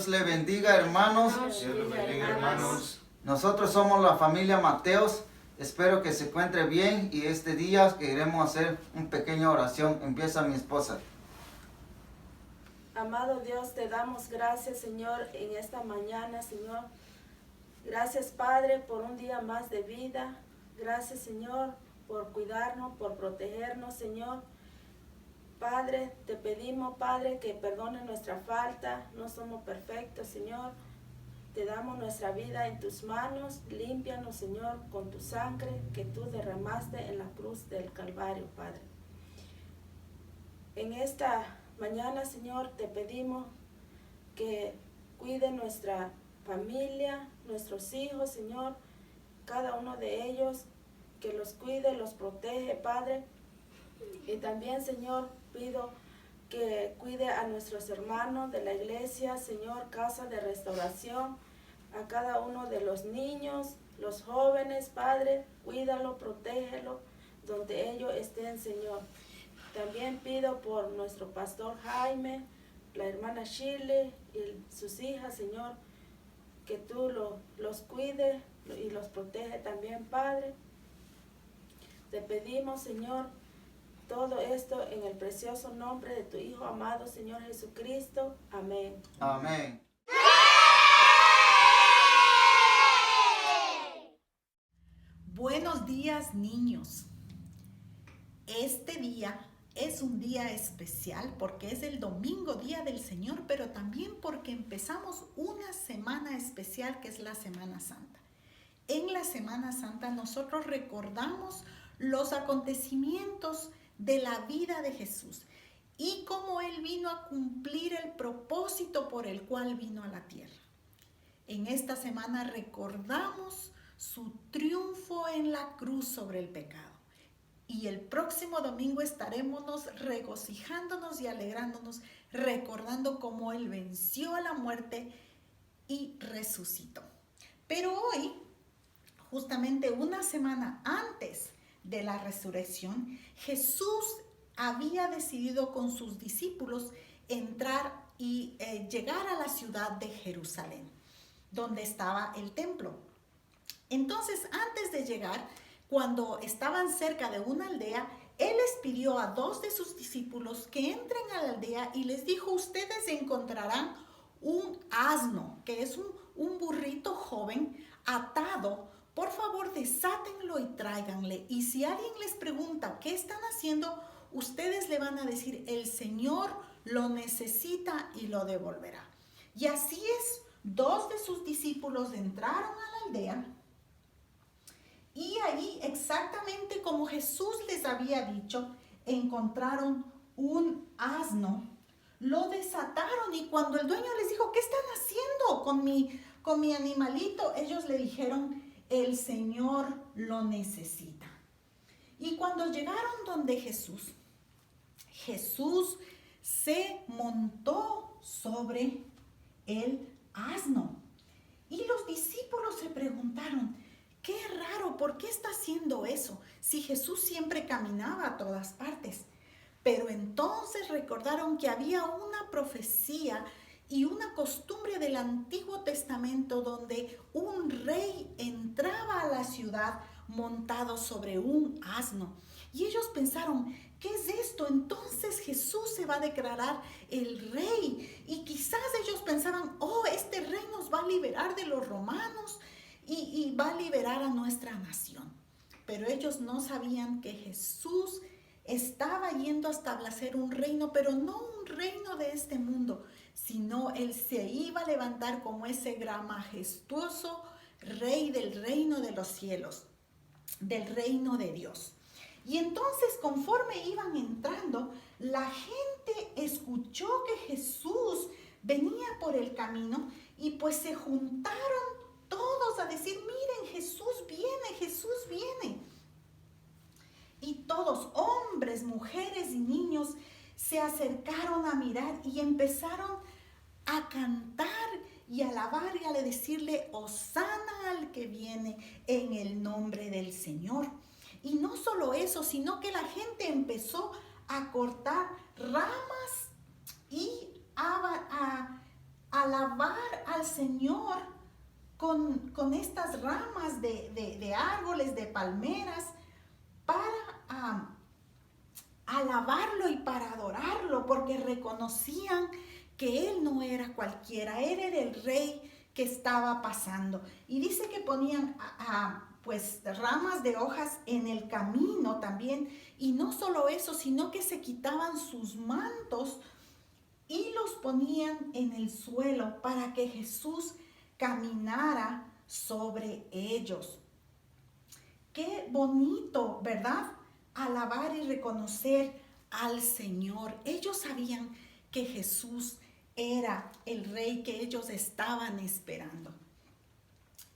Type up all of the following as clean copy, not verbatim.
Dios le bendiga, hermanos. Dios le bendiga, hermanos. Nosotros somos la familia Mateos. Espero que se encuentre bien y este día queremos hacer una pequeña oración. Empieza mi esposa. Amado Dios, te damos gracias, Señor, en esta mañana, Señor. Gracias, Padre, por un día más de vida. Gracias, Señor, por cuidarnos, por protegernos, Señor. Padre, te pedimos, Padre, que perdone nuestra falta. No somos perfectos, Señor. Te damos nuestra vida en tus manos. Límpianos, Señor, con tu sangre que tú derramaste en la cruz del Calvario, Padre. En esta mañana, Señor, te pedimos que cuide nuestra familia, nuestros hijos, Señor, cada uno de ellos, que los cuide, los protege, Padre. Y también, Señor, pido que cuide a nuestros hermanos de la iglesia, Señor, Casa de Restauración, a cada uno de los niños, los jóvenes, Padre, cuídalo, protégelo, donde ellos estén, Señor. También pido por nuestro pastor Jaime, la hermana Shirley y sus hijas, Señor, que tú los cuides y los protege también, Padre. Te pedimos, Señor, todo esto en el precioso nombre de tu Hijo amado, Señor Jesucristo. Amén. Amén. Buenos días, niños. Este día es un día especial porque es el domingo, día del Señor, pero también porque empezamos una semana especial que es la Semana Santa. En la Semana Santa nosotros recordamos los acontecimientos de la vida de Jesús y cómo Él vino a cumplir el propósito por el cual vino a la tierra. En esta semana recordamos su triunfo en la cruz sobre el pecado. Y el próximo domingo estaremos regocijándonos y alegrándonos, recordando cómo Él venció a la muerte y resucitó. Pero hoy, justamente una semana antes de la resurrección, Jesús había decidido con sus discípulos entrar y llegar a la ciudad de Jerusalén, donde estaba el templo. Entonces, antes de llegar, cuando estaban cerca de una aldea, Él les pidió a 2 de sus discípulos que entren a la aldea y les dijo: ustedes encontrarán un asno, que es un burrito joven atado. Por favor, desátenlo y tráiganle. Y si alguien les pregunta qué están haciendo, ustedes le van a decir: el Señor lo necesita y lo devolverá. Y así es, 2 de sus discípulos entraron a la aldea. Y allí, exactamente como Jesús les había dicho, encontraron un asno, lo desataron y cuando el dueño les dijo: ¿qué están haciendo con mi animalito? Ellos le dijeron: el Señor lo necesita. Y cuando llegaron donde Jesús se montó sobre el asno. Y los discípulos se preguntaron: qué raro, ¿por qué está haciendo eso? Si Jesús siempre caminaba a todas partes. Pero entonces recordaron que había una profecía y una costumbre del Antiguo Testamento donde un rey entraba a la ciudad montado sobre un asno. Y ellos pensaron: ¿qué es esto? Entonces Jesús se va a declarar el rey. Y quizás ellos pensaban: oh, este rey nos va a liberar de los romanos y va a liberar a nuestra nación. Pero ellos no sabían que Jesús estaba yendo a establecer un reino, pero no un reino de este mundo, sino Él se iba a levantar como ese gran majestuoso rey del reino de los cielos, del reino de Dios. Y entonces, conforme iban entrando, la gente escuchó que Jesús venía por el camino y pues se juntaron todos a decir: miren, Jesús viene, Jesús viene. Y todos, hombres, mujeres y niños, se acercaron a mirar y empezaron a cantar y a alabar y a decirle: Hosana al que viene en el nombre del Señor. Y no solo eso, sino que la gente empezó a cortar ramas y a alabar al Señor con estas ramas de árboles, de palmeras, para alabarlo y para adorarlo, porque reconocían que Él no era cualquiera, Él era el rey que estaba pasando. Y dice que ponían pues ramas de hojas en el camino también, y no solo eso, sino que se quitaban sus mantos y los ponían en el suelo para que Jesús caminara sobre ellos. Qué bonito, ¿verdad? Alabar y reconocer al Señor. Ellos sabían que Jesús era el rey que ellos estaban esperando.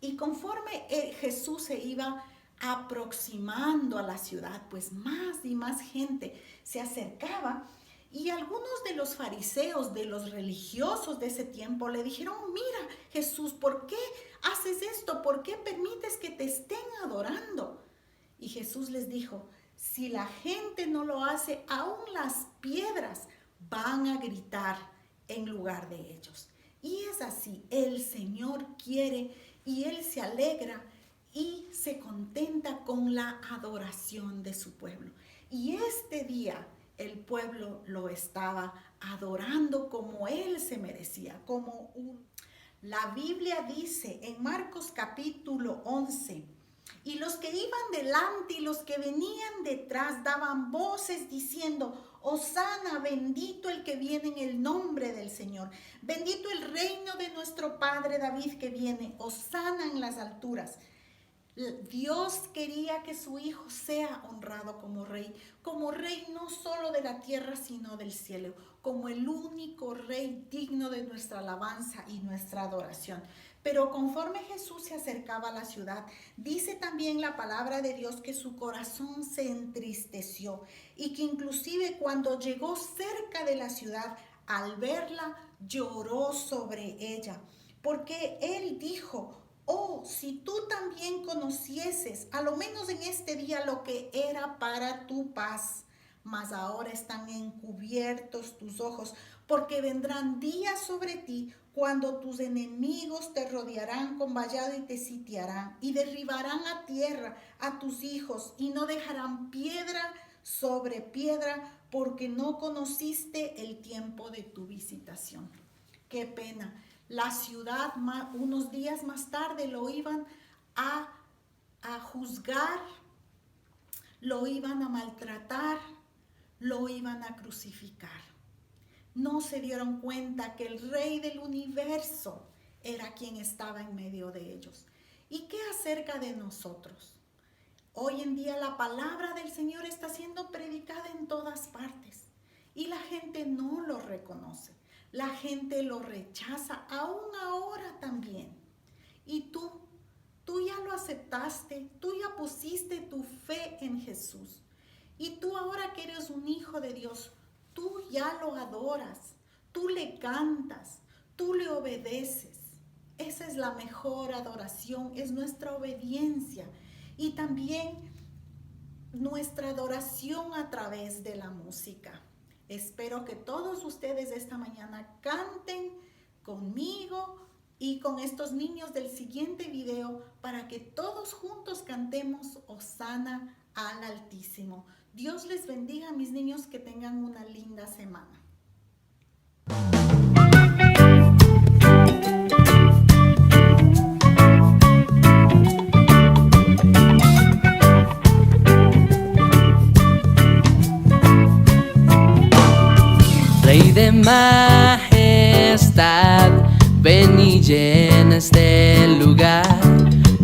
Y conforme Jesús se iba aproximando a la ciudad, pues más y más gente se acercaba. Y algunos de los fariseos, de los religiosos de ese tiempo, le dijeron: mira, Jesús, ¿por qué haces esto? ¿Por qué permites que te estén adorando? Y Jesús les dijo: si la gente no lo hace, aún las piedras van a gritar en lugar de ellos. Y es así, el Señor quiere y Él se alegra y se contenta con la adoración de su pueblo. Y este día el pueblo lo estaba adorando como Él se merecía, La Biblia dice en Marcos capítulo 11: y los que iban delante y los que venían detrás daban voces diciendo: Hosana, bendito el que viene en el nombre del Señor, bendito el reino de nuestro padre David que viene, Hosana en las alturas. Dios quería que su hijo sea honrado como rey no solo de la tierra sino del cielo, como el único rey digno de nuestra alabanza y nuestra adoración. Pero conforme Jesús se acercaba a la ciudad, dice también la palabra de Dios que su corazón se entristeció y que inclusive cuando llegó cerca de la ciudad, al verla, lloró sobre ella, porque él dijo: oh, si tú también conocieses, a lo menos en este día, lo que era para tu paz, mas ahora están encubiertos tus ojos, porque vendrán días sobre ti cuando tus enemigos te rodearán con vallado y te sitiarán, y derribarán a tierra a tus hijos, y no dejarán piedra sobre piedra, porque no conociste el tiempo de tu visitación. Qué pena. La ciudad, unos días más tarde, lo iban a juzgar, lo iban a maltratar, lo iban a crucificar. No se dieron cuenta que el Rey del universo era quien estaba en medio de ellos. ¿Y qué acerca de nosotros? Hoy en día la palabra del Señor está siendo predicada en todas partes y la gente no lo reconoce. La gente lo rechaza, aún ahora también. Y tú ya lo aceptaste, tú ya pusiste tu fe en Jesús. Y tú ahora que eres un hijo de Dios, tú ya lo adoras, tú le cantas, tú le obedeces. Esa es la mejor adoración, es nuestra obediencia. Y también nuestra adoración a través de la música. Espero que todos ustedes esta mañana canten conmigo y con estos niños del siguiente video para que todos juntos cantemos Hosana al Altísimo. Dios les bendiga, mis niños, que tengan una linda semana. Rey de majestad, ven y llena este lugar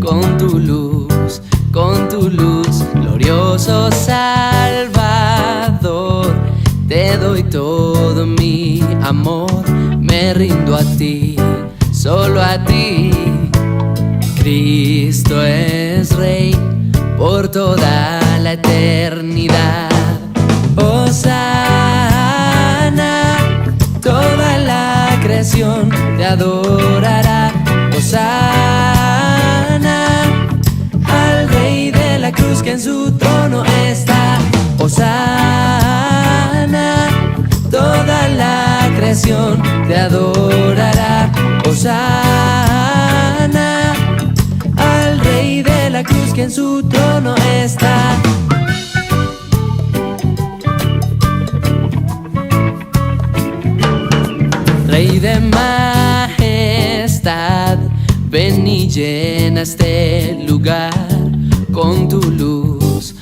con tu luz, glorioso Salvador. Te doy todo mi amor, me rindo a ti, solo a ti. Cristo es Rey por toda la eternidad. Hosana, toda la creación te adorará. Hosana al Rey de la cruz que en su trono está. Hosana, toda la creación te adorará. la cruz que en su trono está. Rey de majestad, ven y llena este lugar con tu luz,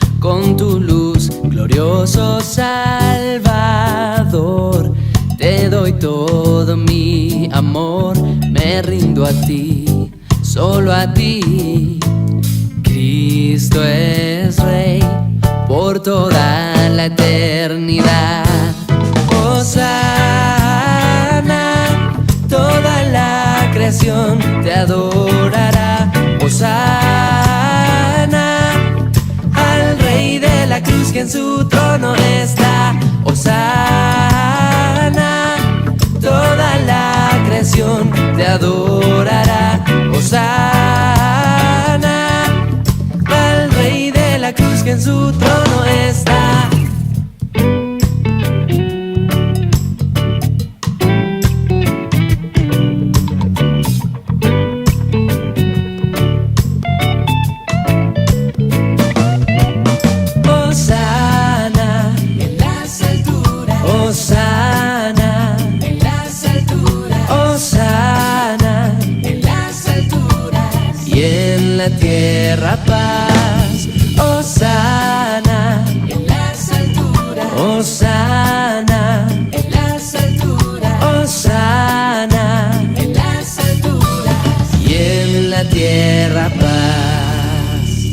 glorioso Salvador. Te doy todo mi amor, me rindo a ti, solo a ti. Cristo es Rey por toda la eternidad. Hosana, toda la creación te adorará. Hosana al Rey de la cruz que en su trono está. Hosana, toda la creación te adorará. Hosana al Rey de la cruz que en su trono está. Hosana en las alturas. Hosana en las alturas. Hosana en las alturas. Y en la tierra paz. Hosana en las alturas. Hosana en las alturas. Hosana en las alturas. Y en la tierra paz.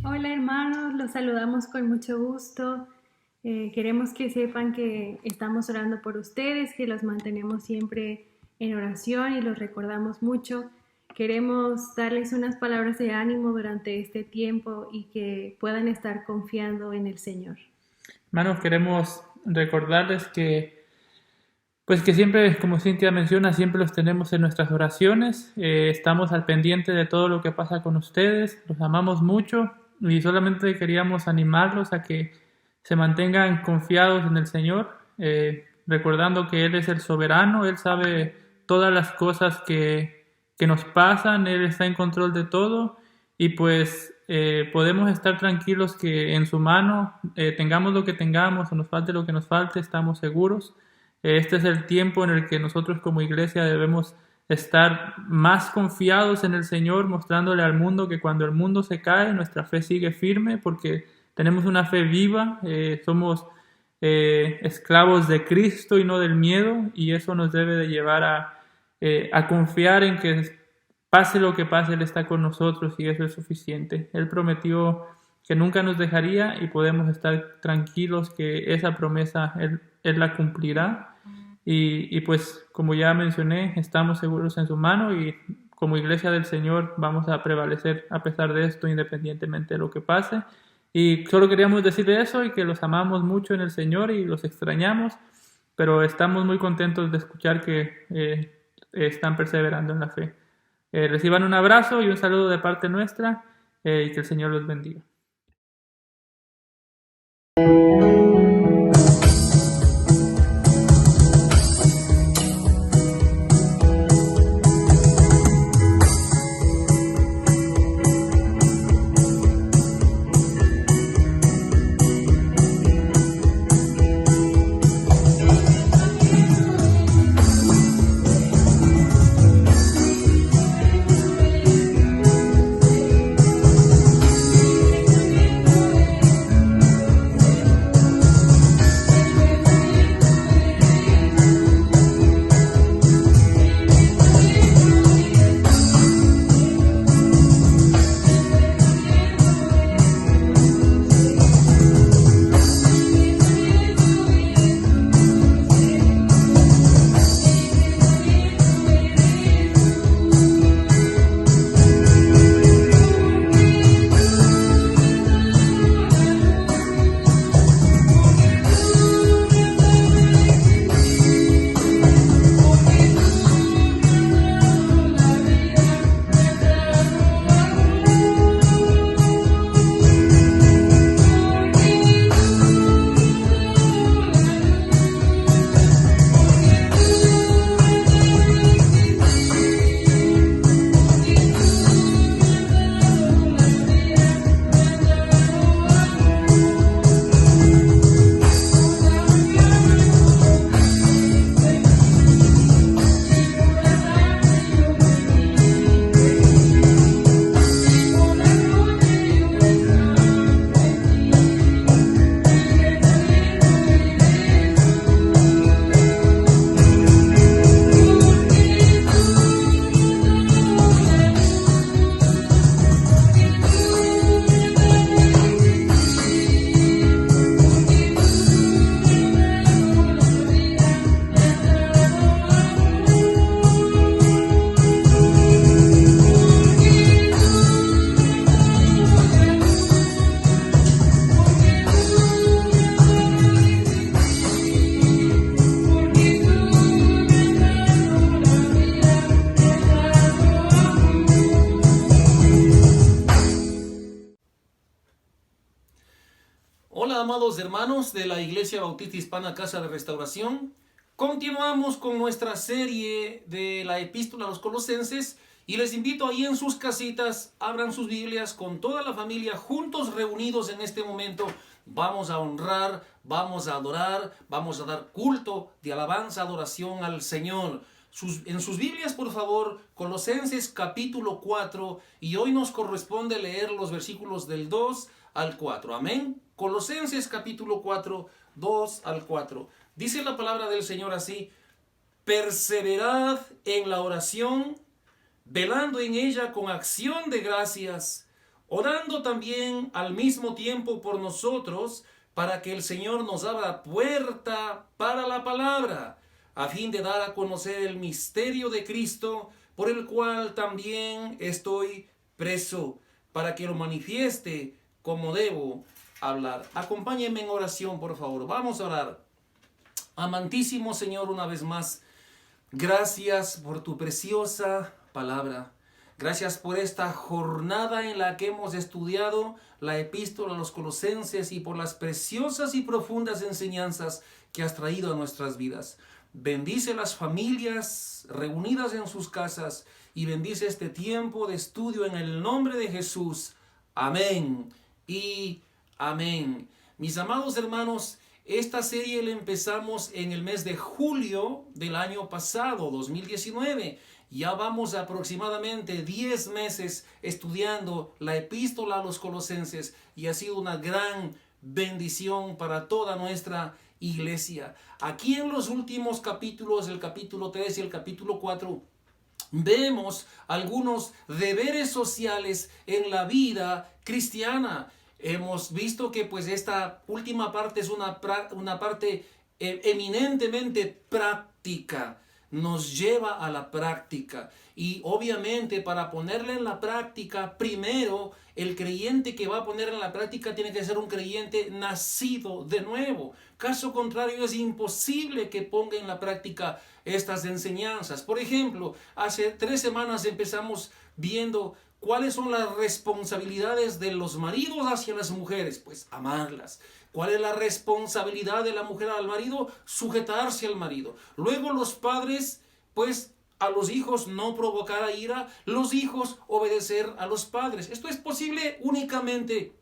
Hola hermanos, los saludamos con mucho gusto. Queremos que sepan que estamos orando por ustedes, que los mantenemos siempre en oración y los recordamos mucho. Queremos darles unas palabras de ánimo durante este tiempo y que puedan estar confiando en el Señor. Hermanos, queremos recordarles que siempre, como Cintia menciona, siempre los tenemos en nuestras oraciones. Estamos al pendiente de todo lo que pasa con ustedes, los amamos mucho y solamente queríamos animarlos a que se mantengan confiados en el Señor, recordando que Él es el soberano, Él sabe todas las cosas que nos pasan, Él está en control de todo y pues podemos estar tranquilos que en su mano, tengamos lo que tengamos o nos falte lo que nos falte, estamos seguros. Este es el tiempo en el que nosotros como iglesia debemos estar más confiados en el Señor, mostrándole al mundo que cuando el mundo se cae, nuestra fe sigue firme porque tenemos una fe viva, somos esclavos de Cristo y no del miedo, y eso nos debe de llevar a confiar en que pase lo que pase, Él está con nosotros y eso es suficiente. Él prometió que nunca nos dejaría y podemos estar tranquilos que esa promesa Él la cumplirá. Y pues como ya mencioné, estamos seguros en su mano y como iglesia del Señor vamos a prevalecer a pesar de esto, independientemente de lo que pase. Y solo queríamos decirle eso y que los amamos mucho en el Señor y los extrañamos, pero estamos muy contentos de escuchar que están perseverando en la fe. Reciban un abrazo y un saludo de parte nuestra y que el Señor los bendiga. Hola, amados hermanos de la Iglesia Bautista Hispana Casa de Restauración. Continuamos con nuestra serie de la Epístola a los Colosenses y les invito ahí en sus casitas, abran sus Biblias con toda la familia, juntos reunidos en este momento. Vamos a honrar, vamos a adorar, vamos a dar culto de alabanza, adoración al Señor. En sus Biblias, por favor, Colosenses capítulo 4, y hoy nos corresponde leer los versículos del 2 al 4. Amén. Colosenses capítulo 4, 2 al 4. Dice la palabra del Señor así: perseverad en la oración, velando en ella con acción de gracias, orando también al mismo tiempo por nosotros, para que el Señor nos abra puerta para la palabra, a fin de dar a conocer el misterio de Cristo, por el cual también estoy preso, para que lo manifieste como debo hablar. Acompáñenme en oración, por favor. Vamos a orar. Amantísimo Señor, una vez más, gracias por tu preciosa palabra. Gracias por esta jornada en la que hemos estudiado la epístola a los Colosenses y por las preciosas y profundas enseñanzas que has traído a nuestras vidas. Bendice las familias reunidas en sus casas y bendice este tiempo de estudio en el nombre de Jesús. Amén y amén. Mis amados hermanos, esta serie la empezamos en el mes de julio del año pasado, 2019. Ya vamos aproximadamente 10 meses estudiando la epístola a los Colosenses y ha sido una gran bendición para toda nuestra iglesia. Aquí en los últimos capítulos, el capítulo 3 y el capítulo 4, vemos algunos deberes sociales en la vida cristiana. Hemos visto que pues esta última parte es una parte eminentemente práctica. Nos lleva a la práctica y obviamente para ponerla en la práctica, primero el creyente que va a poner en la práctica tiene que ser un creyente nacido de nuevo. Caso contrario, es imposible que ponga en la práctica estas enseñanzas. Por ejemplo, hace 3 semanas empezamos viendo cuáles son las responsabilidades de los maridos hacia las mujeres. Pues amarlas. ¿Cuál es la responsabilidad de la mujer al marido? Sujetarse al marido. Luego los padres, pues a los hijos no provocar a ira, los hijos obedecer a los padres. Esto es posible únicamente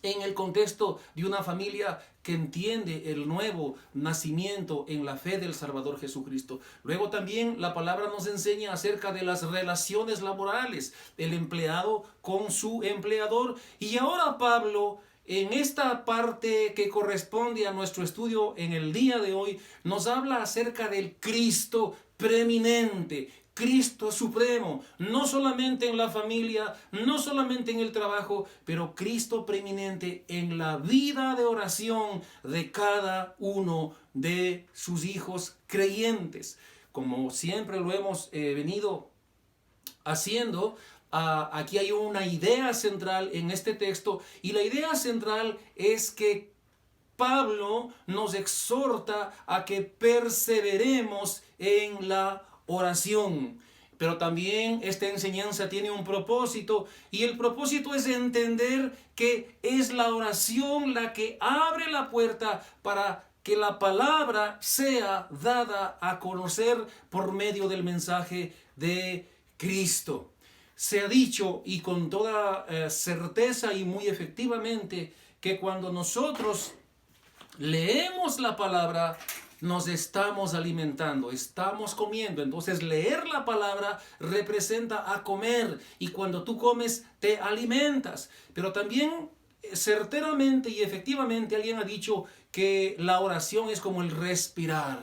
en el contexto de una familia que entiende el nuevo nacimiento en la fe del Salvador Jesucristo. Luego también la palabra nos enseña acerca de las relaciones laborales, el empleado con su empleador. Y ahora Pablo, en esta parte que corresponde a nuestro estudio en el día de hoy, nos habla acerca del Cristo preeminente, Cristo supremo, no solamente en la familia, no solamente en el trabajo, pero Cristo preeminente en la vida de oración de cada uno de sus hijos creyentes. Como siempre lo hemos venido haciendo, aquí hay una idea central en este texto, y la idea central es que Pablo nos exhorta a que perseveremos en la oración. Pero también esta enseñanza tiene un propósito, y el propósito es entender que es la oración la que abre la puerta para que la palabra sea dada a conocer por medio del mensaje de Cristo. Se ha dicho, y con toda certeza y muy efectivamente, que cuando nosotros leemos la palabra, nos estamos alimentando, estamos comiendo. Entonces leer la palabra representa a comer, y cuando tú comes te alimentas. Pero también certeramente y efectivamente alguien ha dicho que la oración es como el respirar.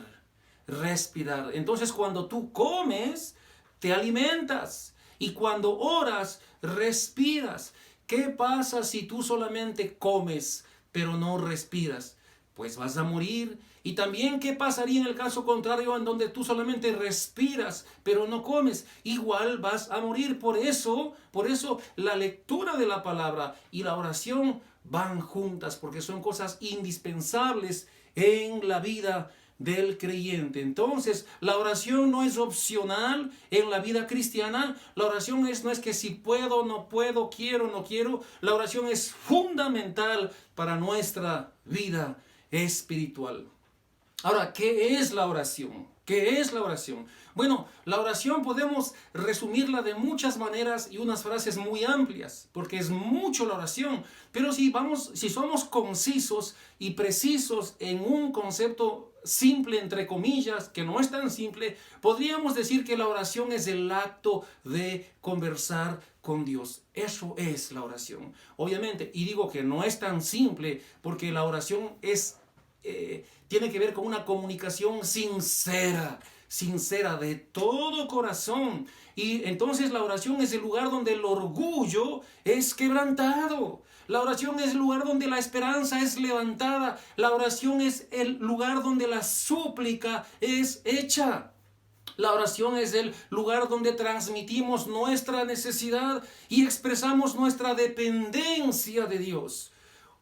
Entonces cuando tú comes te alimentas, y cuando oras respiras. ¿Qué pasa si tú solamente comes pero no respiras? Pues vas a morir. Y también, ¿qué pasaría en el caso contrario, en donde tú solamente respiras pero no comes? Igual vas a morir. Por eso la lectura de la palabra y la oración van juntas, porque son cosas indispensables en la vida del creyente. Entonces, la oración no es opcional en la vida cristiana. La oración no es que si puedo, no puedo, quiero, no quiero. La oración es fundamental para nuestra vida espiritual. Ahora, ¿qué es la oración? ¿Qué es la oración? Bueno, la oración podemos resumirla de muchas maneras y unas frases muy amplias, porque es mucho la oración. Pero si somos concisos y precisos en un concepto simple, entre comillas, que no es tan simple, podríamos decir que la oración es el acto de conversar con Dios. Eso es la oración. Obviamente, y digo que no es tan simple, porque la oración tiene que ver con una comunicación sincera de todo corazón. Y entonces la oración es el lugar donde el orgullo es quebrantado. La oración es el lugar donde la esperanza es levantada. La oración es el lugar donde la súplica es hecha. La oración es el lugar donde transmitimos nuestra necesidad y expresamos nuestra dependencia de Dios.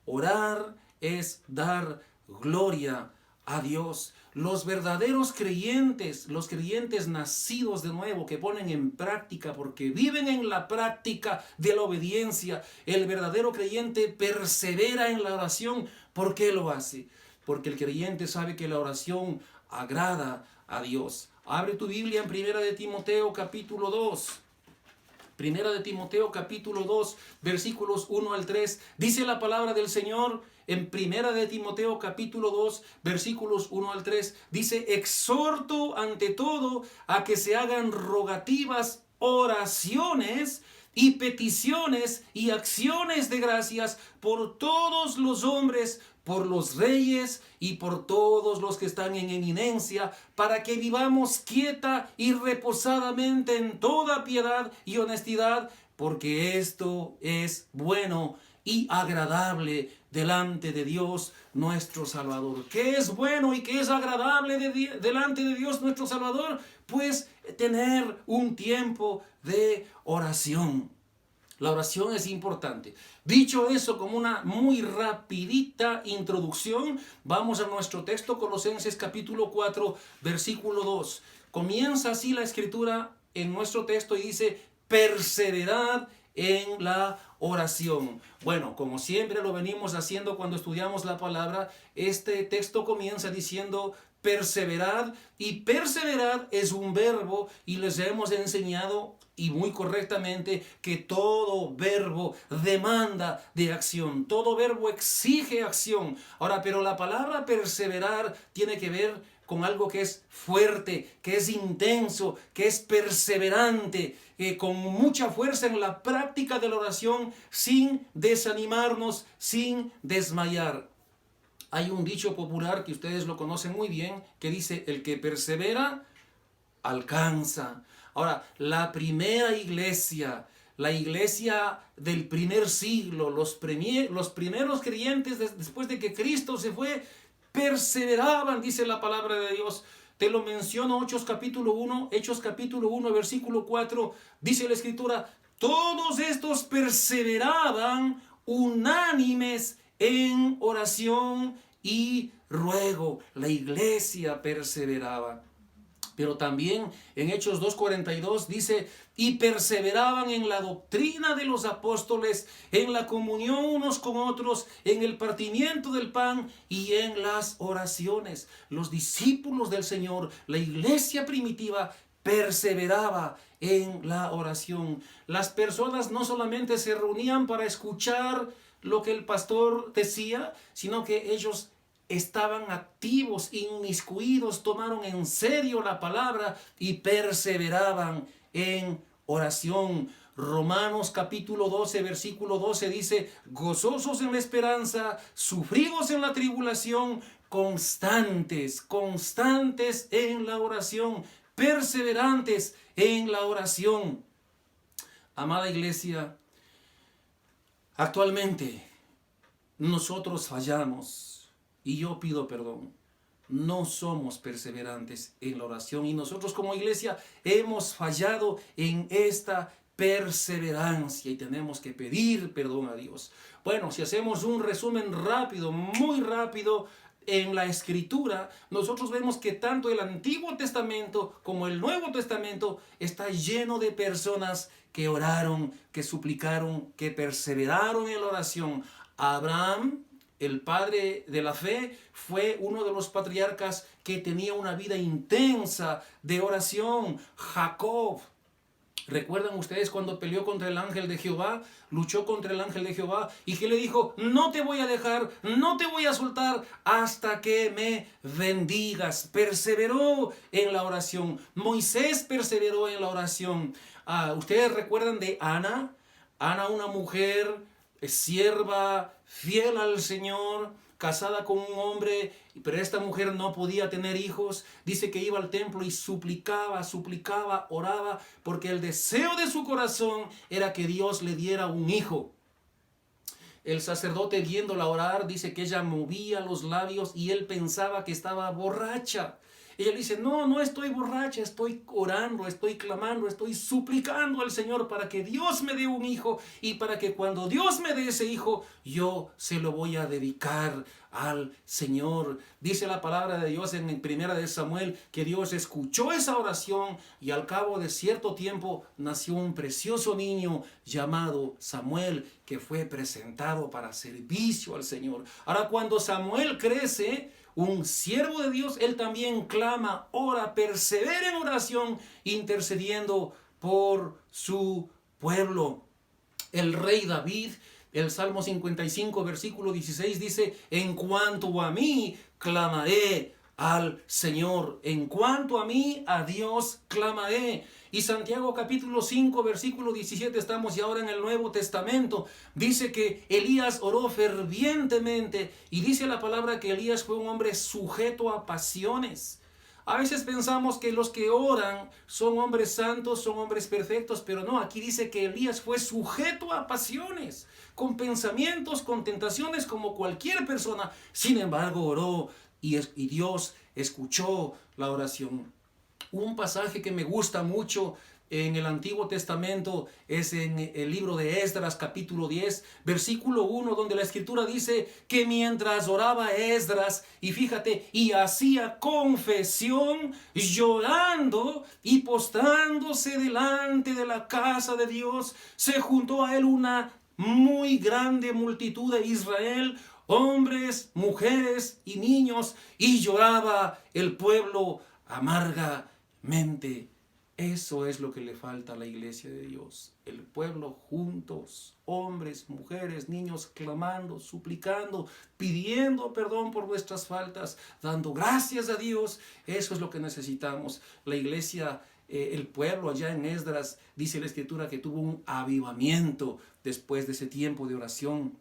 Orar es dar gloria a Dios. Los verdaderos creyentes, los creyentes nacidos de nuevo, que ponen en práctica, porque viven en la práctica de la obediencia, el verdadero creyente persevera en la oración. ¿Por qué lo hace? Porque el creyente sabe que la oración agrada a Dios. Abre tu Biblia en 1 de Timoteo capítulo 2. 1 de Timoteo capítulo 2, versículos 1 al 3. Dice la palabra del Señor en 1 de Timoteo capítulo 2, versículos 1 al 3. Dice: exhorto ante todo a que se hagan rogativas, oraciones y peticiones y acciones de gracias por todos los hombres, por los reyes y por todos los que están en eminencia, para que vivamos quieta y reposadamente en toda piedad y honestidad, porque esto es bueno y agradable delante de Dios nuestro Salvador. ¿Qué es bueno y qué es agradable delante de Dios nuestro Salvador? Pues tener un tiempo de oración. La oración es importante. Dicho eso, como una muy rapidita introducción, vamos a nuestro texto, Colosenses capítulo 4, versículo 2. Comienza así la escritura en nuestro texto y dice: perseverad en la oración. Bueno, como siempre lo venimos haciendo cuando estudiamos la palabra, este texto comienza diciendo perseverad, y perseverar es un verbo, y les hemos enseñado, y muy correctamente, que todo verbo demanda de acción, todo verbo exige acción. Ahora, pero la palabra perseverar tiene que ver con algo que es fuerte, que es intenso, que es perseverante, con mucha fuerza en la práctica de la oración, sin desanimarnos, sin desmayar. Hay un dicho popular que ustedes lo conocen muy bien, que dice: el que persevera, alcanza. Ahora, la primera iglesia, la iglesia del primer siglo, los primeros creyentes después de que Cristo se fue, perseveraban, dice la palabra de Dios. Te lo menciono, Hechos capítulo 1, versículo 4, dice la escritura: todos estos perseveraban unánimes en oración y ruego. La iglesia perseveraba. Pero también en Hechos 2:42 dice: y perseveraban en la doctrina de los apóstoles, en la comunión unos con otros, en el partimiento del pan y en las oraciones. Los discípulos del Señor, la iglesia primitiva, perseveraba en la oración. Las personas no solamente se reunían para escuchar lo que el pastor decía, sino que ellos estaban activos, inmiscuidos, tomaron en serio la palabra y perseveraban en oración. Romanos capítulo 12, versículo 12 dice: gozosos en la esperanza, sufridos en la tribulación, constantes en la oración, perseverantes en la oración. Amada iglesia, actualmente nosotros fallamos. Y yo pido perdón. No somos perseverantes en la oración. Y nosotros como iglesia hemos fallado en esta perseverancia. Y tenemos que pedir perdón a Dios. Bueno, si hacemos un resumen rápido, muy rápido, en la Escritura, nosotros vemos que tanto el Antiguo Testamento como el Nuevo Testamento está lleno de personas que oraron, que suplicaron, que perseveraron en la oración. Abraham, el padre de la fe, fue uno de los patriarcas que tenía una vida intensa de oración. Jacob, ¿recuerdan ustedes cuando peleó contra el ángel de Jehová? Luchó contra el ángel de Jehová y que le dijo: no te voy a dejar, no te voy a soltar hasta que me bendigas. Perseveró en la oración. Moisés perseveró en la oración. ¿Ustedes recuerdan de Ana? Ana, una mujer sierva, fiel al Señor, casada con un hombre, pero esta mujer no podía tener hijos. Dice que iba al templo y suplicaba, oraba, porque el deseo de su corazón era que Dios le diera un hijo. El sacerdote, viéndola orar, dice que ella movía los labios y él pensaba que estaba borracha. Ella le dice: no estoy borracha, estoy orando, estoy clamando, estoy suplicando al Señor para que Dios me dé un hijo, y para que cuando Dios me dé ese hijo, yo se lo voy a dedicar al Señor. Dice la palabra de Dios en 1 de Samuel que Dios escuchó esa oración y al cabo de cierto tiempo nació un precioso niño llamado Samuel, que fue presentado para servicio al Señor. Ahora, cuando Samuel crece, un siervo de Dios, él también clama, ora, persevera en oración, intercediendo por su pueblo. El rey David, el Salmo 55, versículo 16 dice: en cuanto a mí, clamaré al Señor. En cuanto a mí, a Dios clamaré. Y Santiago capítulo 5, versículo 17, estamos ya ahora en el Nuevo Testamento, dice que Elías oró fervientemente, y dice la palabra que Elías fue un hombre sujeto a pasiones. A veces pensamos que los que oran son hombres santos, son hombres perfectos, pero no, aquí dice que Elías fue sujeto a pasiones, con pensamientos, con tentaciones como cualquier persona. Sin embargo, oró y Dios escuchó la oración. Un pasaje que me gusta mucho en el Antiguo Testamento es en el libro de Esdras capítulo 10, versículo 1, donde la Escritura dice que mientras oraba Esdras, y fíjate, y hacía confesión, llorando y postrándose delante de la casa de Dios, se juntó a él una muy grande multitud de Israel, hombres, mujeres y niños, y lloraba el pueblo amargamente. Eso es lo que le falta a la iglesia de Dios. El pueblo juntos, hombres, mujeres, niños, clamando, suplicando, pidiendo perdón por nuestras faltas, dando gracias a Dios. Eso es lo que necesitamos. La iglesia, el pueblo allá en Esdras, dice la Escritura que tuvo un avivamiento después de ese tiempo de oración.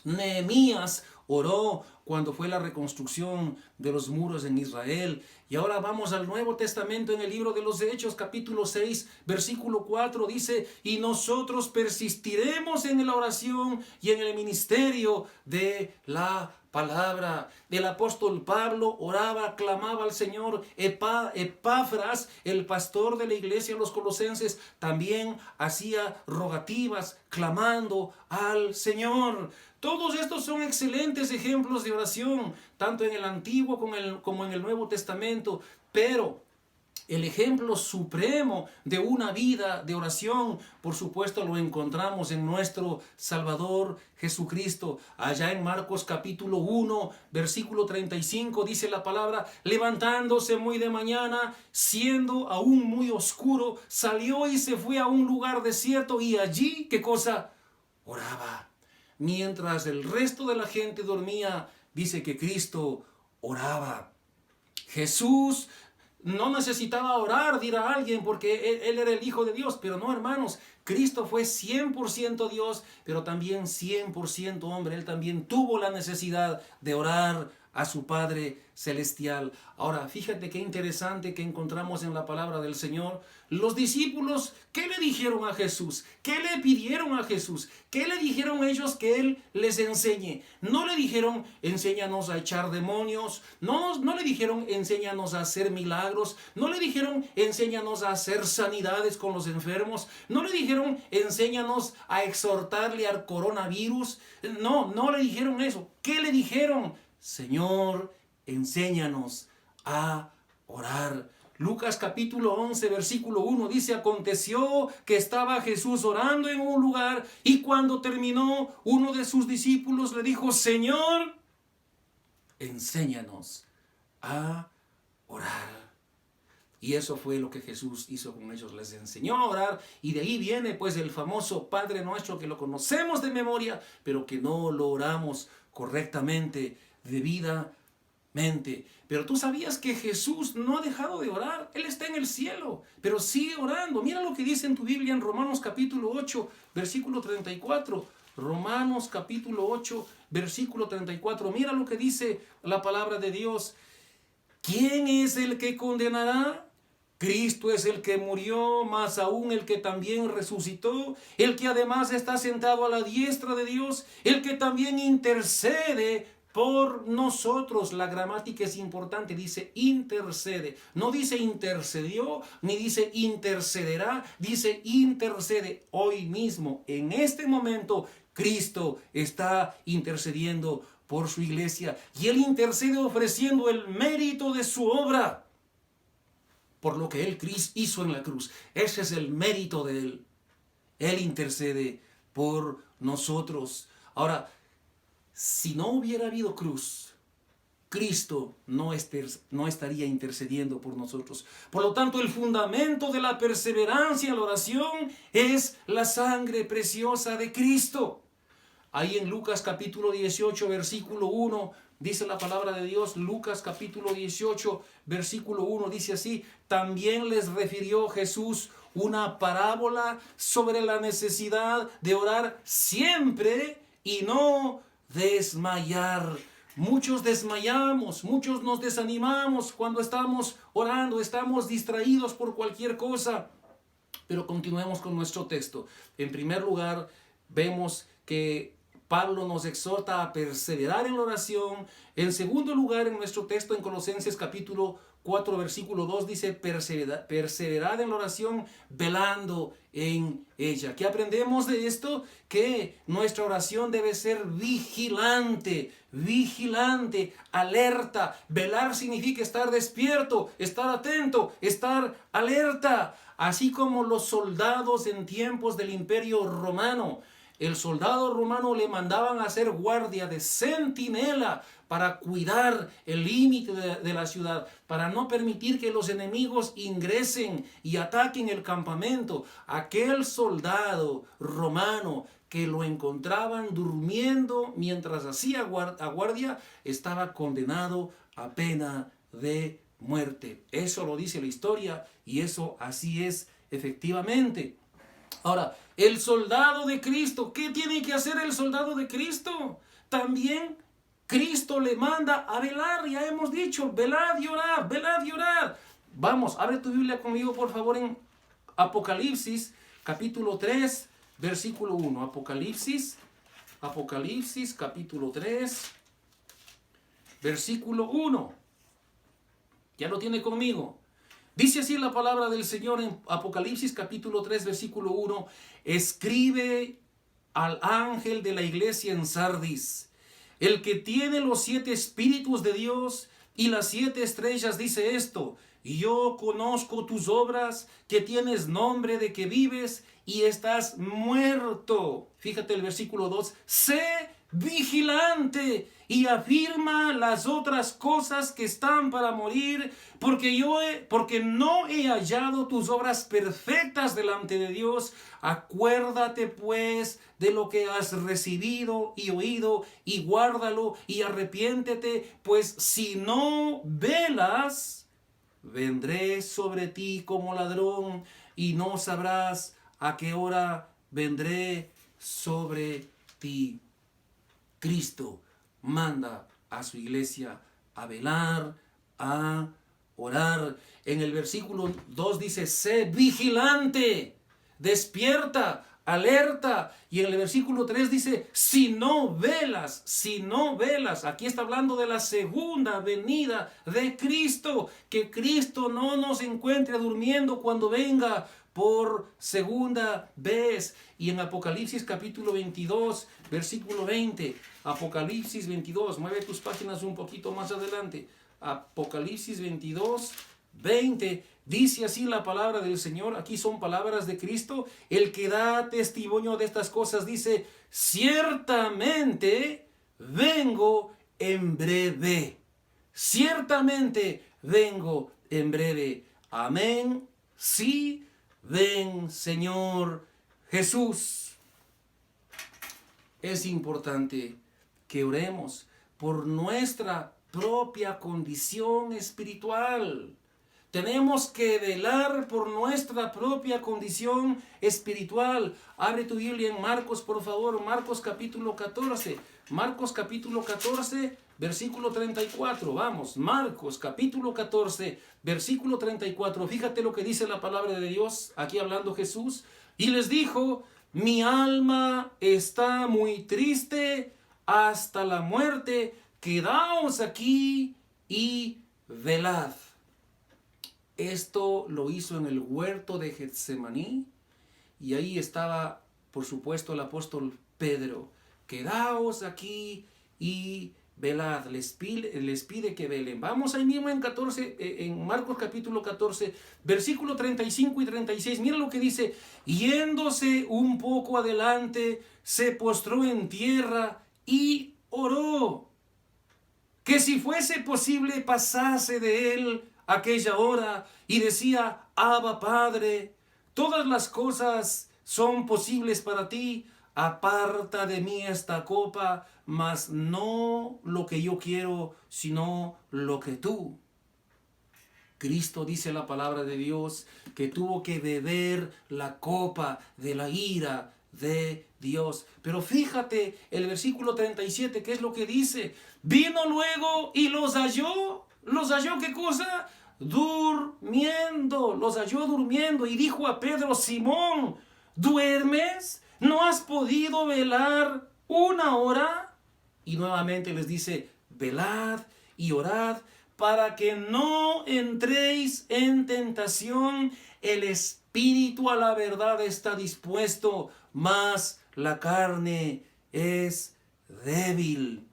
Nehemías oró cuando fue la reconstrucción de los muros en Israel. Y ahora vamos al Nuevo Testamento, en el libro de los Hechos, capítulo 6, versículo 4, dice: y nosotros persistiremos en la oración y en el ministerio de la palabra. El apóstol Pablo oraba, clamaba al Señor. Epafras, el pastor de la iglesia de los Colosenses, también hacía rogativas, clamando al Señor. Todos estos son excelentes ejemplos de oración, tanto en el Antiguo como en el Nuevo Testamento, pero el ejemplo supremo de una vida de oración, por supuesto, lo encontramos en nuestro Salvador Jesucristo. Allá en Marcos capítulo 1, versículo 35, dice la palabra: levantándose muy de mañana, siendo aún muy oscuro, salió y se fue a un lugar desierto, y allí, ¿qué cosa? Oraba. Mientras el resto de la gente dormía, dice que Cristo oraba. Jesús no necesitaba orar, dirá alguien, porque él era el Hijo de Dios. Pero no, hermanos, Cristo fue 100% Dios, pero también 100% hombre. Él también tuvo la necesidad de orar a su Padre Celestial. Ahora, fíjate qué interesante que encontramos en la palabra del Señor. Los discípulos, ¿qué le dijeron a Jesús? ¿Qué le pidieron a Jesús? ¿Qué le dijeron ellos que Él les enseñe? No le dijeron: enséñanos a echar demonios. No le dijeron: enséñanos a hacer milagros. No le dijeron: enséñanos a hacer sanidades con los enfermos. No le dijeron: enséñanos a exhortarle al coronavirus. No le dijeron eso. ¿Qué le dijeron? Señor, enséñanos a orar. Lucas capítulo 11, versículo 1 dice: aconteció que estaba Jesús orando en un lugar, y cuando terminó, uno de sus discípulos le dijo: Señor, enséñanos a orar. Y eso fue lo que Jesús hizo con ellos, les enseñó a orar, y de ahí viene pues el famoso Padre Nuestro, que lo conocemos de memoria, pero que no lo oramos correctamente, debidamente. Pero tú sabías que Jesús no ha dejado de orar. Él está en el cielo, pero sigue orando. Mira lo que dice en tu Biblia en Romanos capítulo 8, versículo 34. Romanos capítulo 8, versículo 34. Mira lo que dice la palabra de Dios. ¿Quién es el que condenará? Cristo es el que murió, más aún el que también resucitó, el que además está sentado a la diestra de Dios, el que también intercede por nosotros. La gramática es importante, dice intercede. No dice intercedió, ni dice intercederá, dice intercede. Hoy mismo, en este momento, Cristo está intercediendo por su iglesia, y Él intercede ofreciendo el mérito de su obra por lo que Él hizo en la cruz. Ese es el mérito de Él. Él intercede por nosotros. Ahora, si no hubiera habido cruz, Cristo no estaría intercediendo por nosotros. Por lo tanto, el fundamento de la perseverancia en la oración es la sangre preciosa de Cristo. Ahí en Lucas capítulo 18, versículo 1, dice la palabra de Dios. Lucas capítulo 18, versículo 1, dice así: también les refirió Jesús una parábola sobre la necesidad de orar siempre y no desmayar. Muchos desmayamos, muchos nos desanimamos cuando estamos orando, estamos distraídos por cualquier cosa. Pero continuemos con nuestro texto. En primer lugar, vemos que Pablo nos exhorta a perseverar en la oración. En segundo lugar, en nuestro texto en Colosenses capítulo 4, versículo 2, dice: perseverad en la oración, velando en ella. ¿Qué aprendemos de esto? Que nuestra oración debe ser vigilante, alerta. Velar significa estar despierto, estar atento, estar alerta. Así como los soldados en tiempos del Imperio Romano. El soldado romano le mandaban a hacer guardia de centinela para cuidar el límite de la ciudad, para no permitir que los enemigos ingresen y ataquen el campamento. Aquel soldado romano que lo encontraban durmiendo mientras hacía guardia, estaba condenado a pena de muerte. Eso lo dice la historia, y eso así es efectivamente. Ahora, el soldado de Cristo, ¿qué tiene que hacer el soldado de Cristo? También Cristo le manda a velar. Ya hemos dicho: velad y orad, velad y orad. Vamos, abre tu Biblia conmigo, por favor, en Apocalipsis capítulo 3, versículo 1. Apocalipsis capítulo 3, versículo 1. ¿Ya lo tiene conmigo? Dice así la palabra del Señor en Apocalipsis capítulo 3, versículo 1. Escribe al ángel de la iglesia en Sardis, el que tiene los 7 espíritus de Dios y las 7 estrellas, dice esto: yo conozco tus obras, que tienes nombre de que vives y estás muerto. Fíjate el versículo 2. Sé vigilante y afirma las otras cosas que están para morir, porque no he hallado tus obras perfectas delante de Dios. Acuérdate pues de lo que has recibido y oído, y guárdalo y arrepiéntete, pues si no velas, vendré sobre ti como ladrón, y no sabrás a qué hora vendré sobre ti. Cristo manda a su iglesia a velar, a orar. En el versículo 2 dice: sé vigilante, despierta, alerta. Y en el versículo 3 dice: si no velas. Aquí está hablando de la segunda venida de Cristo. Que Cristo no nos encuentre durmiendo cuando venga por segunda vez. Y en Apocalipsis capítulo 22, versículo 20, Apocalipsis 22, mueve tus páginas un poquito más adelante. Apocalipsis 22, 20, dice así la palabra del Señor. Aquí son palabras de Cristo, el que da testimonio de estas cosas. Dice: ciertamente vengo en breve. Ciertamente vengo en breve. Amén. Sí, ven, Señor Jesús. Es importante que oremos por nuestra propia condición espiritual. Tenemos que velar por nuestra propia condición espiritual. Abre tu Biblia en Marcos, por favor. Marcos capítulo 14. Marcos capítulo 14, versículo 34. Vamos, Marcos capítulo 14, versículo 34. Fíjate lo que dice la palabra de Dios, aquí hablando Jesús. Y les dijo: mi alma está muy triste hasta la muerte. Quedaos aquí y velad. Esto lo hizo en el huerto de Getsemaní, y ahí estaba, por supuesto, el apóstol Pedro. Quedaos aquí y velad. Les pide que velen. Vamos ahí mismo en Marcos capítulo 14, versículo 35 y 36. Mira lo que dice: yéndose un poco adelante, se postró en tierra y oró, que si fuese posible pasase de él aquella hora, y decía: Abba, Padre, todas las cosas son posibles para ti, aparta de mí esta copa, mas no lo que yo quiero, sino lo que tú. Cristo, dice la palabra de Dios, que tuvo que beber la copa de la ira de Dios. Pero fíjate el versículo 37, ¿qué es lo que dice? Vino luego y los halló. ¿Los halló qué cosa? Durmiendo. Los halló durmiendo, y dijo a Pedro: Simón, ¿duermes? ¿No has podido velar una hora? Y nuevamente les dice: velad y orad para que no entréis en tentación. El espíritu a la verdad está dispuesto, mas la carne es débil.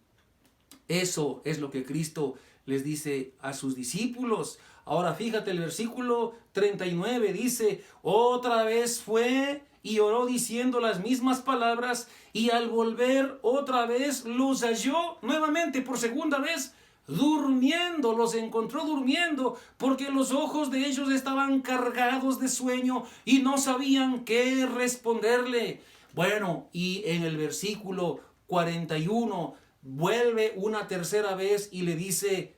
Eso es lo que Cristo les dice a sus discípulos. Ahora fíjate el versículo 39, dice: otra vez fue y oró diciendo las mismas palabras, y al volver otra vez los halló nuevamente, por segunda vez, durmiendo. Los encontró durmiendo, porque los ojos de ellos estaban cargados de sueño y no sabían qué responderle. Bueno, y en el versículo 41 vuelve una tercera vez y le dice: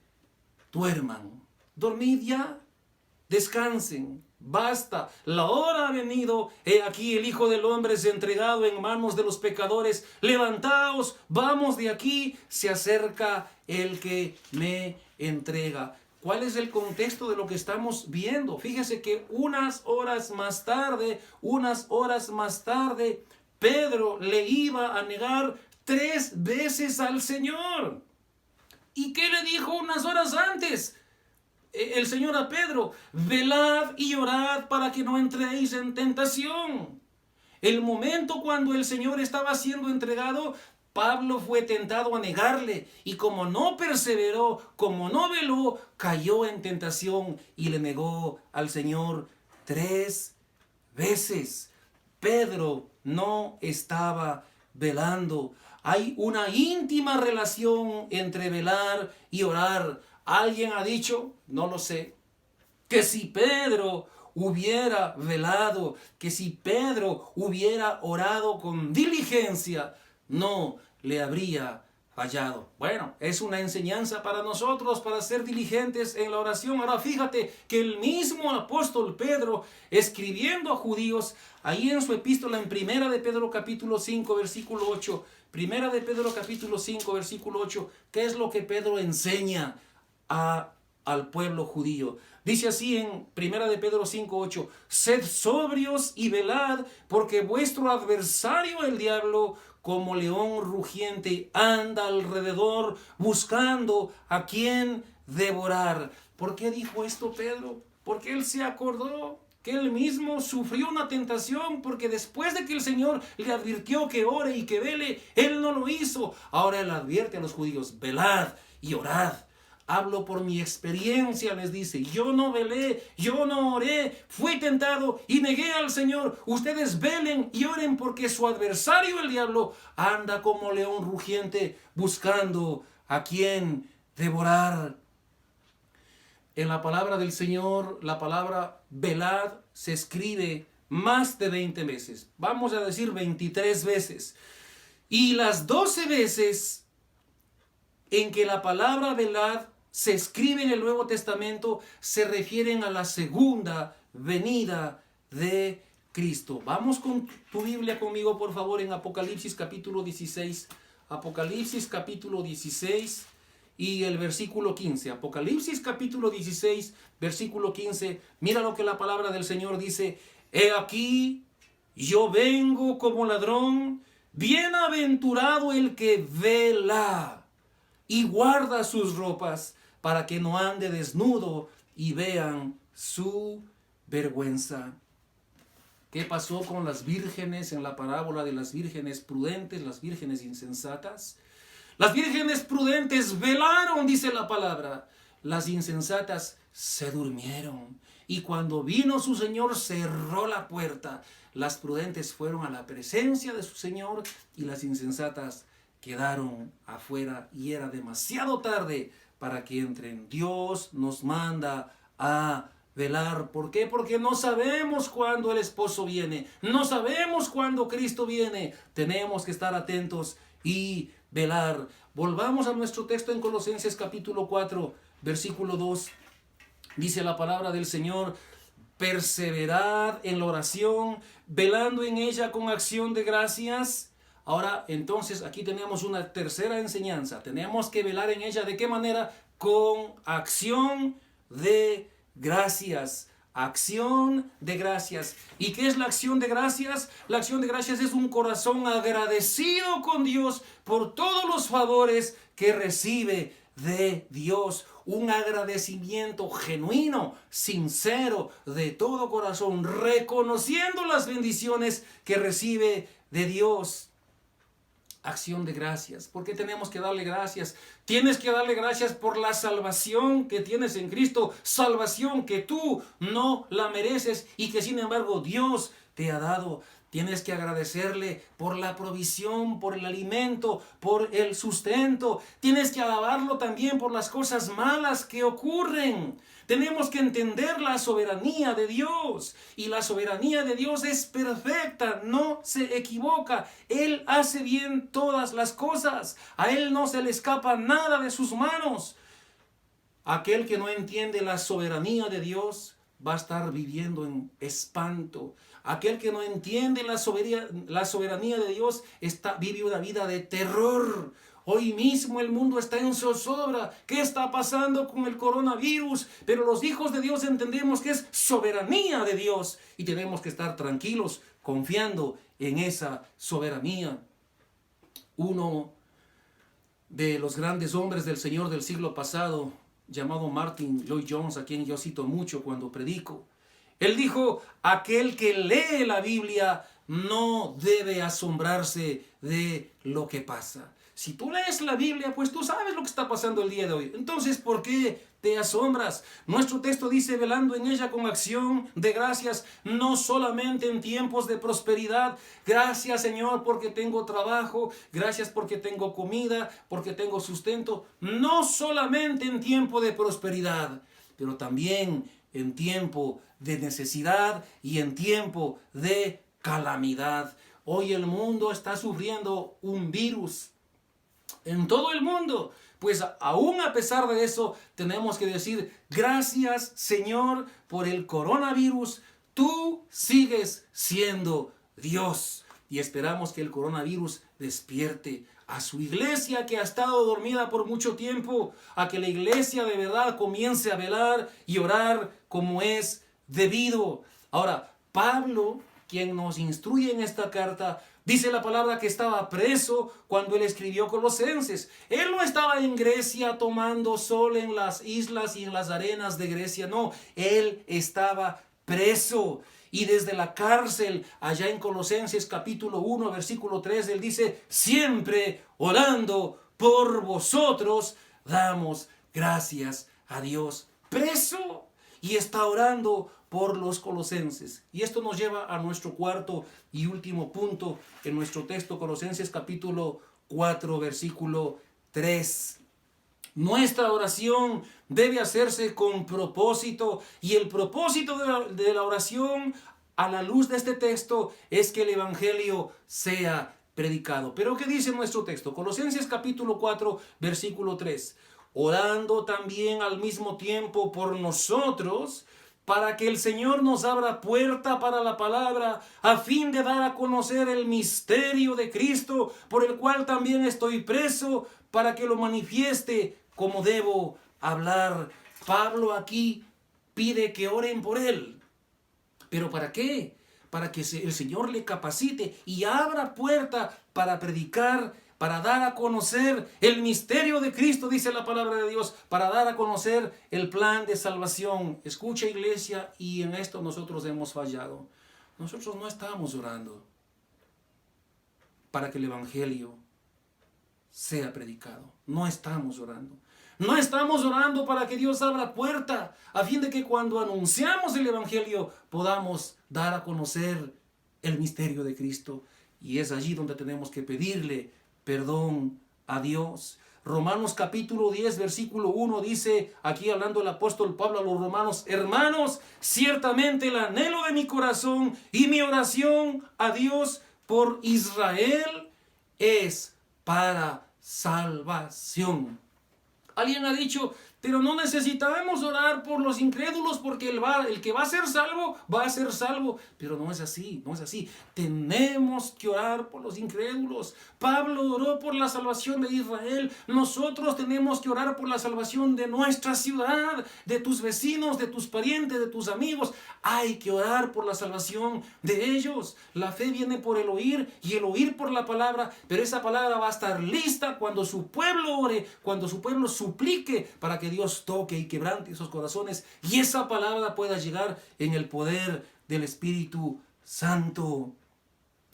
duerman, dormid ya, descansen, basta, la hora ha venido. He aquí el Hijo del Hombre es entregado en manos de los pecadores. Levantaos, vamos de aquí, se acerca el que me entrega. ¿Cuál es el contexto de lo que estamos viendo? Fíjese que unas horas más tarde, Pedro le iba a negar 3 veces al Señor. ¿Y qué le dijo unas horas antes el Señor a Pedro? Velad y orad para que no entréis en tentación. El momento cuando el Señor estaba siendo entregado, Pablo fue tentado a negarle, y como no perseveró, como no veló, cayó en tentación y le negó al Señor 3 veces. Pedro no estaba velando. Hay una íntima relación entre velar y orar. Alguien ha dicho, no lo sé, que si Pedro hubiera velado, que si Pedro hubiera orado con diligencia, no le habría fallado. Bueno, es una enseñanza para nosotros, para ser diligentes en la oración. Ahora fíjate que el mismo apóstol Pedro, escribiendo a judíos, ahí en su epístola en Primera de Pedro capítulo 5, versículo 8, Primera de Pedro capítulo 5, versículo 8, ¿qué es lo que Pedro enseña al pueblo judío? Dice así en Primera de Pedro 5, 8, sed sobrios y velad, porque vuestro adversario el diablo, como león rugiente, anda alrededor buscando a quien devorar. ¿Por qué dijo esto Pedro? Porque él se acordó que él mismo sufrió una tentación, porque después de que el Señor le advirtió que ore y que vele, él no lo hizo. Ahora él advierte a los judíos: velad y orad. Hablo por mi experiencia, les dice. Yo no velé, yo no oré, fui tentado y negué al Señor. Ustedes velen y oren, porque su adversario, el diablo, anda como león rugiente buscando a quien devorar. En la palabra del Señor, la palabra velad se escribe más de 20 veces. Vamos a decir 23 veces. Y las 12 veces en que la palabra velad se escribe en el Nuevo Testamento se refieren a la segunda venida de Cristo. Vamos con tu Biblia conmigo, por favor, en Apocalipsis capítulo 16. Apocalipsis capítulo 16 y el versículo 15. Apocalipsis capítulo 16, versículo 15. Mira lo que la palabra del Señor dice: he aquí, yo vengo como ladrón, bienaventurado el que vela y guarda sus ropas, para que no ande desnudo y vean su vergüenza. ¿Qué pasó con las vírgenes en la parábola de las vírgenes prudentes, las vírgenes insensatas? Las vírgenes prudentes velaron, dice la palabra. Las insensatas se durmieron. Y cuando vino su Señor, cerró la puerta. Las prudentes fueron a la presencia de su Señor y las insensatas quedaron afuera, y era demasiado tarde para que entren. Dios nos manda a velar. ¿Por qué? Porque no sabemos cuándo el esposo viene. No sabemos cuándo Cristo viene. Tenemos que estar atentos y velar. Volvamos a nuestro texto en Colosenses capítulo 4, versículo 2. Dice la palabra del Señor: perseverad en la oración, velando en ella con acción de gracias. Ahora, entonces, aquí tenemos una tercera enseñanza. Tenemos que velar en ella. ¿De qué manera? Con acción de gracias. Acción de gracias. ¿Y qué es la acción de gracias? La acción de gracias es un corazón agradecido con Dios por todos los favores que recibe de Dios. Un agradecimiento genuino, sincero, de todo corazón, reconociendo las bendiciones que recibe de Dios. Acción de gracias. ¿Por qué tenemos que darle gracias? Tienes que darle gracias por la salvación que tienes en Cristo. Salvación que tú no la mereces y que sin embargo Dios te ha dado. Tienes que agradecerle por la provisión, por el alimento, por el sustento. Tienes que alabarlo también por las cosas malas que ocurren. Tenemos que entender la soberanía de Dios. Y la soberanía de Dios es perfecta, no se equivoca. Él hace bien todas las cosas. A Él no se le escapa nada de sus manos. Aquel que no entiende la soberanía de Dios va a estar viviendo en espanto. Aquel que no entiende la soberanía de Dios vive una vida de terror. Hoy mismo el mundo está en zozobra. ¿Qué está pasando con el coronavirus? Pero los hijos de Dios entendemos que es soberanía de Dios y tenemos que estar tranquilos, confiando en esa soberanía. Uno de los grandes hombres del Señor del siglo pasado, llamado Martin Lloyd-Jones, a quien yo cito mucho cuando predico, él dijo: aquel que lee la Biblia no debe asombrarse de lo que pasa. Si tú lees la Biblia, pues tú sabes lo que está pasando el día de hoy. Entonces, ¿por qué te asombras? Nuestro texto dice: velando en ella con acción de gracias, no solamente en tiempos de prosperidad. Gracias, Señor, porque tengo trabajo. Gracias porque tengo comida, porque tengo sustento. No solamente en tiempo de prosperidad, pero también en tiempo de necesidad y en tiempo de calamidad. Hoy el mundo está sufriendo un virus. En todo el mundo. Pues aún a pesar de eso, tenemos que decir: gracias, Señor, por el coronavirus. Tú sigues siendo Dios. Y esperamos que el coronavirus despierte a su iglesia, que ha estado dormida por mucho tiempo, a que la iglesia de verdad comience a velar y orar como es debido. Ahora, Pablo, quien nos instruye en esta carta, dice la palabra que estaba preso cuando él escribió Colosenses. Él no estaba en Grecia tomando sol en las islas y en las arenas de Grecia. No, él estaba preso. Y desde la cárcel, allá en Colosenses capítulo 1, versículo 3, él dice, siempre orando por vosotros, damos gracias a Dios. Preso, y está orando por los colosenses. Y esto nos lleva a nuestro cuarto y último punto en nuestro texto, Colosenses capítulo 4, versículo 3. Nuestra oración debe hacerse con propósito, y el propósito de la oración a la luz de este texto es que el evangelio sea predicado. Pero ¿qué dice nuestro texto? Colosenses capítulo 4, versículo 3. Orando también al mismo tiempo por nosotros, para que el Señor nos abra puerta para la palabra, a fin de dar a conocer el misterio de Cristo, por el cual también estoy preso, para que lo manifieste como debo hablar. Pablo aquí pide que oren por él. ¿Pero para qué? Para que el Señor le capacite y abra puerta para predicar, para dar a conocer el misterio de Cristo, dice la palabra de Dios, para dar a conocer el plan de salvación. Escucha, iglesia, y en esto nosotros hemos fallado. Nosotros no estamos orando para que el evangelio sea predicado. No estamos orando. No estamos orando para que Dios abra puerta, a fin de que cuando anunciamos el evangelio podamos dar a conocer el misterio de Cristo. Y es allí donde tenemos que pedirle perdón a Dios. Romanos capítulo 10, versículo 1 dice, aquí hablando el apóstol Pablo a los romanos, hermanos, ciertamente el anhelo de mi corazón y mi oración a Dios por Israel es para salvación. Alguien ha dicho, pero no necesitamos orar por los incrédulos porque el que va a ser salvo, va a ser salvo. Pero no es así, no es así. Tenemos que orar por los incrédulos. Pablo oró por la salvación de Israel. Nosotros tenemos que orar por la salvación de nuestra ciudad, de tus vecinos, de tus parientes, de tus amigos. Hay que orar por la salvación de ellos. La fe viene por el oír y el oír por la palabra. Pero esa palabra va a estar lista cuando su pueblo ore, cuando su pueblo suplique para que Dios toque y quebrante esos corazones y esa palabra pueda llegar en el poder del Espíritu Santo.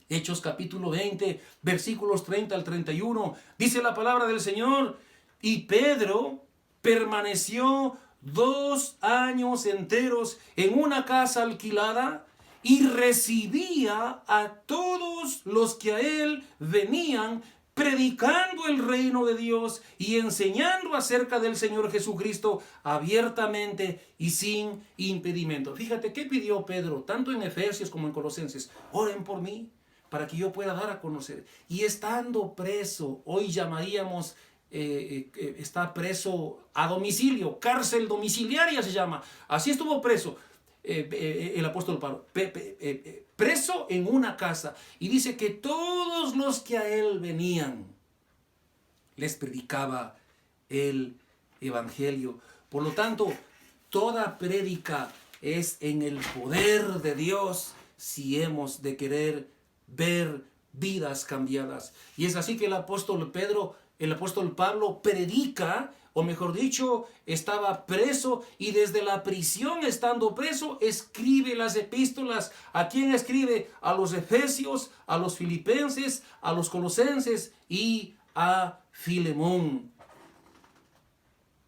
Hechos capítulo 20, versículos 30 al 31, dice la palabra del Señor, y Pedro permaneció 2 años enteros en una casa alquilada y recibía a todos los que a él venían, predicando el reino de Dios y enseñando acerca del Señor Jesucristo abiertamente y sin impedimento. Fíjate qué pidió Pedro, tanto en Efesios como en Colosenses. Oren por mí, para que yo pueda dar a conocer. Y estando preso, hoy llamaríamos, está preso a domicilio, cárcel domiciliaria se llama. Así estuvo preso el apóstol Pablo, preso en una casa, y dice que todos los que a él venían les predicaba el evangelio. Por lo tanto, toda prédica es en el poder de Dios si hemos de querer ver vidas cambiadas. Y es así que el apóstol Pablo predica, o mejor dicho, estaba preso, y desde la prisión, estando preso, escribe las epístolas. ¿A quién escribe? A los efesios, a los filipenses, a los colosenses y a Filemón.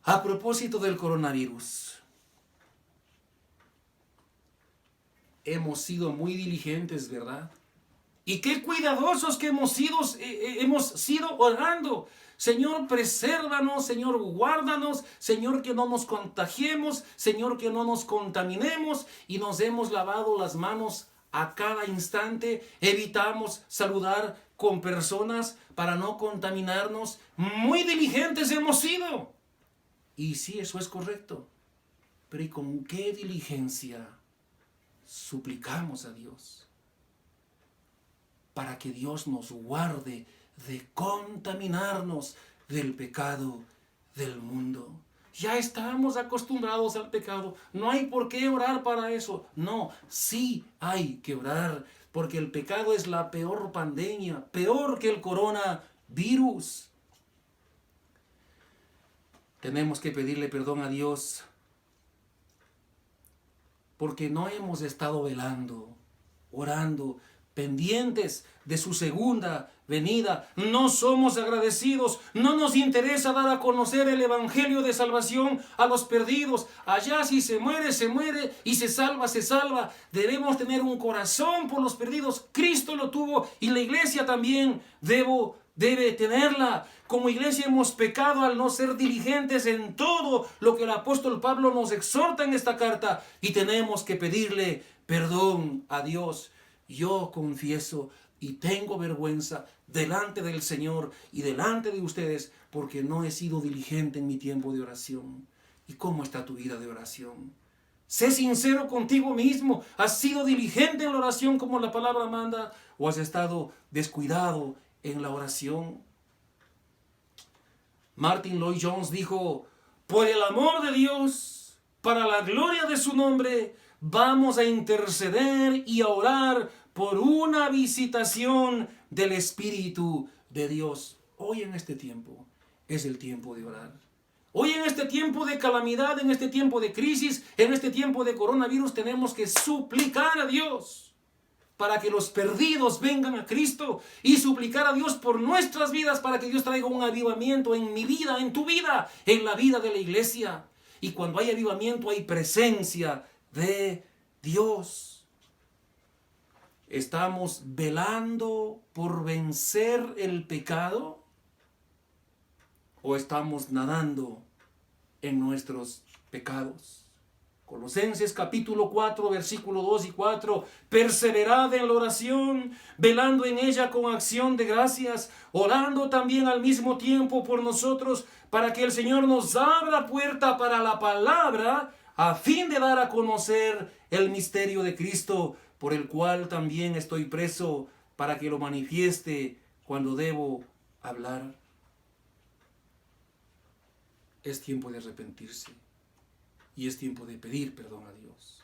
A propósito del coronavirus, hemos sido muy diligentes, ¿verdad? Y qué cuidadosos que hemos sido orando. Señor, presérvanos, Señor, guárdanos, Señor, que no nos contagiemos, Señor, que no nos contaminemos, y nos hemos lavado las manos a cada instante. Evitamos saludar con personas para no contaminarnos. Muy diligentes hemos sido. Y sí, eso es correcto. Pero ¿y con qué diligencia suplicamos a Dios para que Dios nos guarde de contaminarnos del pecado del mundo? Ya estamos acostumbrados al pecado. No hay por qué orar para eso. No, sí hay que orar, porque el pecado es la peor pandemia, peor que el coronavirus. Tenemos que pedirle perdón a Dios porque no hemos estado velando, orando, pendientes de su segunda venida. No somos agradecidos, no nos interesa dar a conocer el evangelio de salvación a los perdidos. Allá si se muere, se muere, y se salva, se salva. Debemos tener un corazón por los perdidos. Cristo lo tuvo y la iglesia también debe tenerla. Como iglesia hemos pecado al no ser diligentes en todo lo que el apóstol Pablo nos exhorta en esta carta, y tenemos que pedirle perdón a Dios. Yo confieso y tengo vergüenza delante del Señor y delante de ustedes porque no he sido diligente en mi tiempo de oración. ¿Y cómo está tu vida de oración? Sé sincero contigo mismo. ¿Has sido diligente en la oración como la palabra manda, o has estado descuidado en la oración? Martin Lloyd Jones dijo: por el amor de Dios, para la gloria de su nombre, vamos a interceder y a orar por una visitación del Espíritu de Dios. Hoy en este tiempo es el tiempo de orar. Hoy en este tiempo de calamidad, en este tiempo de crisis, en este tiempo de coronavirus, tenemos que suplicar a Dios para que los perdidos vengan a Cristo, y suplicar a Dios por nuestras vidas para que Dios traiga un avivamiento en mi vida, en tu vida, en la vida de la iglesia. Y cuando hay avivamiento hay presencia de Dios. ¿Estamos velando por vencer el pecado? ¿O estamos nadando en nuestros pecados? Colosenses capítulo 4, versículo 2 y 4. Perseverad en la oración, velando en ella con acción de gracias, orando también al mismo tiempo por nosotros, para que el Señor nos abra puerta para la palabra, a fin de dar a conocer el misterio de Cristo, por el cual también estoy preso, para que lo manifieste cuando debo hablar. Es tiempo de arrepentirse y es tiempo de pedir perdón a Dios.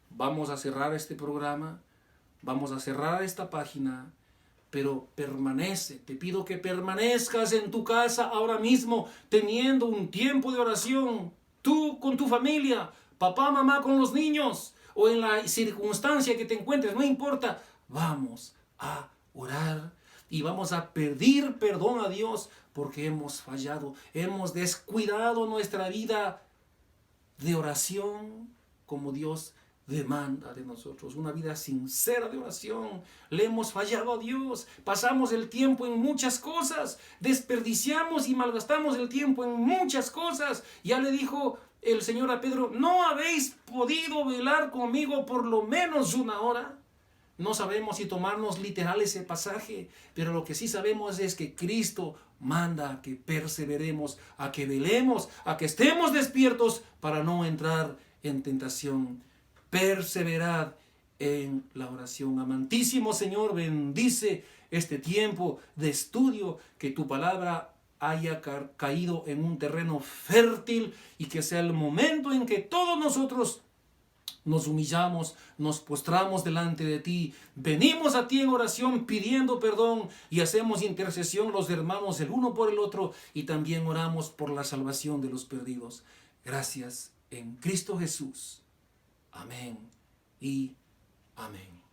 Vamos a cerrar este programa, vamos a cerrar esta página, pero permanece. Te pido que permanezcas en tu casa ahora mismo, teniendo un tiempo de oración, tú con tu familia, papá, mamá con los niños, o en la circunstancia que te encuentres, no importa. Vamos a orar y vamos a pedir perdón a Dios porque hemos fallado, hemos descuidado nuestra vida de oración como Dios demanda de nosotros, una vida sincera de oración. Le hemos fallado a Dios, pasamos el tiempo en muchas cosas, desperdiciamos y malgastamos el tiempo en muchas cosas. Ya le dijo el Señor a Pedro: ¿no habéis podido velar conmigo por lo menos una hora? No sabemos si tomarnos literal ese pasaje, pero lo que sí sabemos es que Cristo manda a que perseveremos, a que velemos, a que estemos despiertos para no entrar en tentación. Perseverad en la oración. Amantísimo Señor, bendice este tiempo de estudio, que tu palabra haya caído en un terreno fértil y que sea el momento en que todos nosotros nos humillamos, nos postramos delante de ti, venimos a ti en oración pidiendo perdón y hacemos intercesión los hermanos el uno por el otro, y también oramos por la salvación de los perdidos. Gracias en Cristo Jesús. Amén y amén.